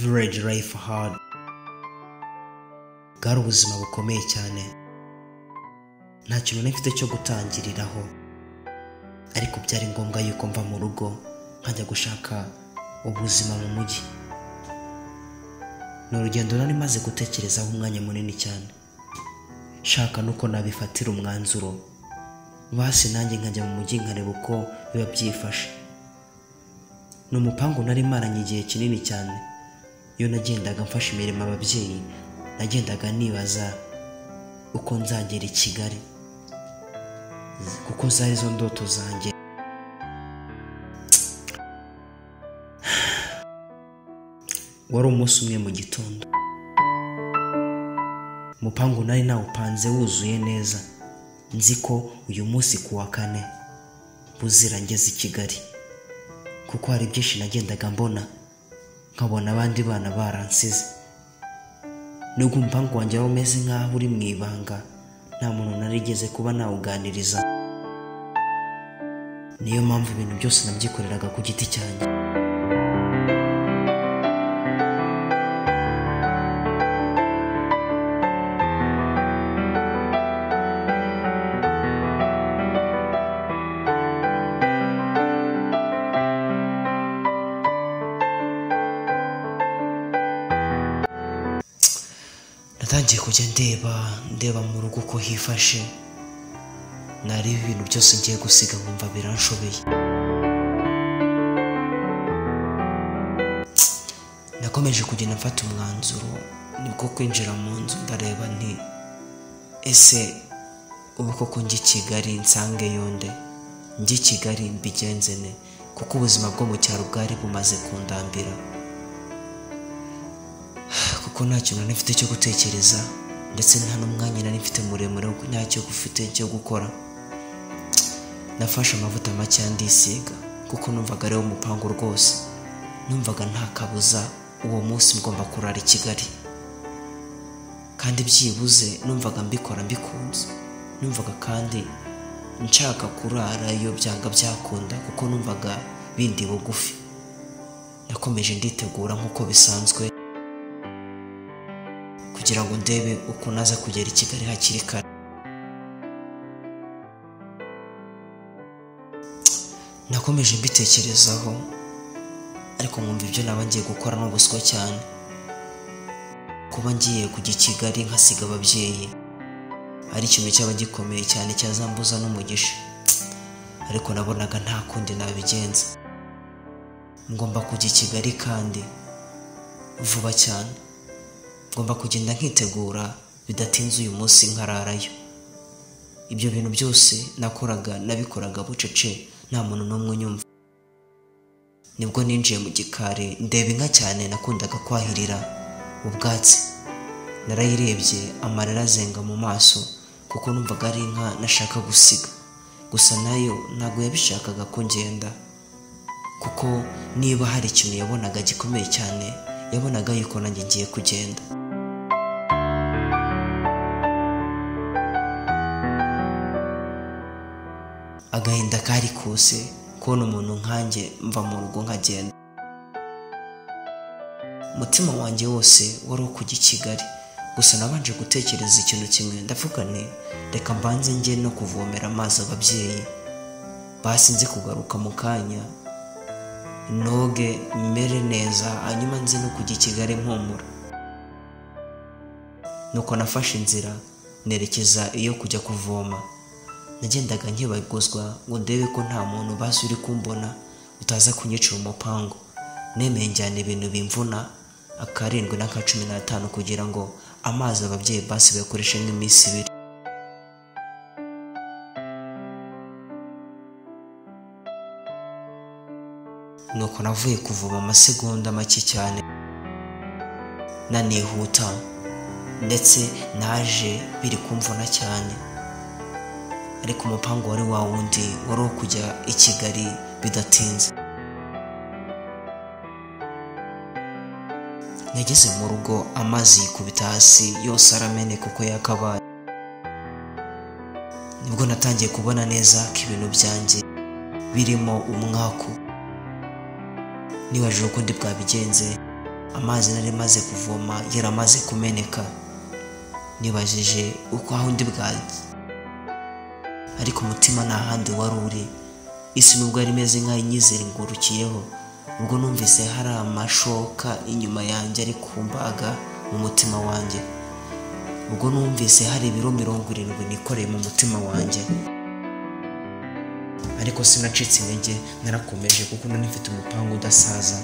village life hard. Bwari ubuzima bukomeye cyane, nta kintu nifite cyo gutangiriraho, ariko byari ngombwa yuko mva mu rugo nkajya gushaka ubuzima mu mujyi. Ni urugendo nari maze gutekerezaho umwanya munini cyane, shaka nuko nabifatira umwanzuro, basi nanjye nkajya mu mujyi nkareba uko biba byifashe. Ni umupangu nari maranye igihe kinini cyane. Iyo nagendaga mfasha imirimo ababyeyi, nagendaga nibaza uko nzagera i Kigali, kuko zari zo ndoto zanjye. Wari umunsi umwe mu gitondo, umupangu nari nawupanze wuzuye neza, nzi ko uyu munsi kuwa kane buzira ngeze i Kigali, kuko hari byinshi nagendaga mbona, nkabona abandi bana baransize. Nubwo umupangu wanjye wari umeze nk'aho uri mu ibanga, nta muntu narigeze kuba nawuganiriza. Niyo mpamvu ibintu byose nabyikoreraga ku giti cyanjye. Natangiye kujya ndeba mu rugo uko hifashe, nareba ibintu byose ngiye gusiga nkumva biranshobeye. Nakomeje kugenda mfata umwanzuro, nibwo kwinjira mu nzu ndareba nti ese ubu koko njye Kigali nsange yonde, njye Kigali mbigenze ne, kuko ubuzima bwo mu cyaro bwari bumaze kundambira, kuko nta kintu nifite cyo gutekereza, ndetse nta n'umwanya nari mfite muremure wo ntacyo gufite cyo gukora. Nafashe amavuta make ndisiga, kuko numvaga ari umupangu rwose, numvaga nta kabuza uwo munsi ngomba kurara i Kigali, kandi byibuze numvaga mbikora mbikunze. Numvaga kandi nshaka kurara iyo byanga byakunda, kuko numvaga bindi bugufi. Nakomeje nditegura nk'uko bisanzwe, kugira ngo ndebe uko naza kugera i Kigali hakiri kare. Nakomeje mbitekerezaho, ariko nkumva ibyo naba ngiye gukora n'ubuswa cyane. Kuba ngiye kujya i Kigali nkasiga ababyeyi ari ikintu cyaba gikomeye cyane cyazambuza n'umugisha, ariko nabonaga nta kundi nabigenza. Ngomba kujya i Kigali kandi vuba cyane. Ngomba kugenda nkitegura bidatinze uyu munsi nkararayo. Ibyo bintu byose nakoraga nabikoraga bucece, nta muntu n'umwe unyumva. Nibwo ninjiye mu gikari ndeba inka cyane nakundaga kwahirira ubwatsi. Narayirebye amarira azenga mu maso, kuko numvaga ari inka nashaka gusiga. Gusa nayo ntabwo yabishakaga ko ngenda, kuko niba hari ikintu yabonaga gikomeye cyane, yabonaga yuko nanjye ngiye kugenda. Agahinda kari kose kubona umuntu nkanjye mva mu rugo nkagenda. Umutima wanjye wose wari uwo kujya i Kigali, gusa nabanje gutekereza ikintu kimwe. Ndavuga nti reka mbanze njye no kuvomera amazi ababyeyi, basi nzi kugaruka mu kanya noge mere neza, hanyuma nzi no kujya i Kigali mpumura. Nuko nafashe inzira nerekeza iyo kujya kuvoma. Nagendaga nkibaguzwa ngo ndebe ko nta muntu basi uri kumbona utaza kunyicira umupangu. Nemeye njyana ibintu bimvuna 7 na 15 kugira ngo amazi ababyeyi basi bakoreshe nk'iminsi 2. Nuko navuye kuvoma amasegonda make cyane, nanihuta, ndetse naje biri kumvuna cyane. Ariko umupangu wari wa wundi wari wo kujya i Kigali bidatinze. Nageze mu rugo amazi yikubita hasi yose arameneka uko yakabaye. Nibwo natangiye kubona neza ko ibintu byanjye birimo umwaku. Nibajije uko ndi bwabigenze, amazi nari maze kuvoma yaramaze kumeneka. Nibajije uko aho ndi bwajye, ariko umutima nta handi wari uri. Isi nubwo yari imeze nk'aho inyizengurukiyeho, ubwo numvise hari amashoka inyuma yanjye ari kumbaga mu mutima wanjye. Ubwo numvise hari ibiro 70 nikoreye mu mutima wanjye, ariko sinacitse intege, narakomeje kuko nari mfite umupango udasaza.